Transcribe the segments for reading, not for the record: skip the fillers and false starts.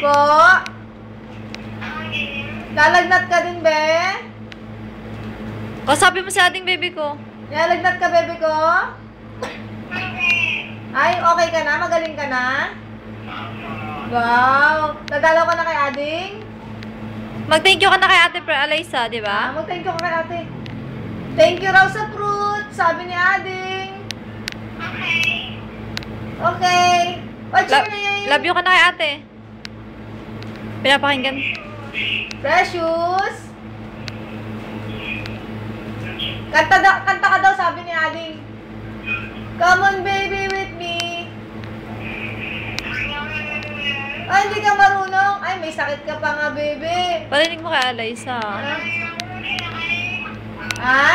Po? Lalagnat ka din, be? Kasabi mo si ating baby ko. Lalagnat ka, bebe ko? Ay, okay ka na? Magaling ka na? Wow! Nadalaw ka na kay Ading? Mag-thank you ka na kay ate Alaysa, di ba? Mag-thank you ka kay ate. Thank you raw sa fruit, sabi ni Ading. Okay. What's your name? Love you ka na kay ate. Pinapakinggan. Precious. Kanta ka daw, sabi ni Ading. Come on, baby, with me. Ay, hindi ka marunong. Ay, may sakit ka pa nga, baby. Parinig mo kay Alaysa. Ha?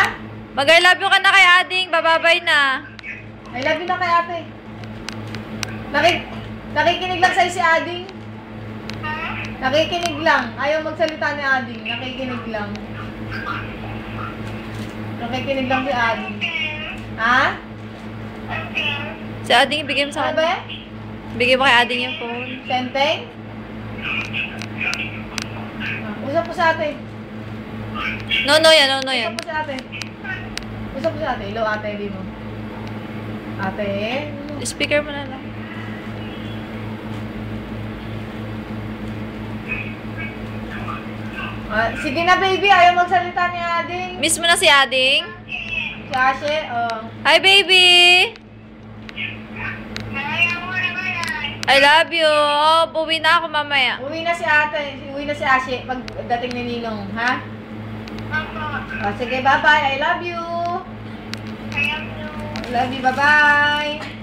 Mag-I love you ka na kay Ading. Bababay na. I love you na kay ate. Nakikinig lang sa'yo si Ading. Nakikinig lang. Ayaw magsalita ni Ading. Nakikinig lang. Nakikinig lang si Ading. Ha? Si Ading, ibigay mo sa Ano ba? kanya. Ibigay mo kay Ading yung phone. Senteng? Usap po sa ate. No yan, no yan. Usap po sa ate. Usap po sa ate. Hello, ate. Hindi mo. Ate? Speaker mo na lang. Sige na, baby. Ayaw magsalita ni Ading. Miss mo na si Ading? Si Ashe, oh. Hi, baby! I love you. Oh, uwi na ako mamaya. Uwi na si ate. Uwi na si Ashe pagdating ni Ninong, ha? Oh, sige, bye-bye. I love you. I love you. Bye-bye.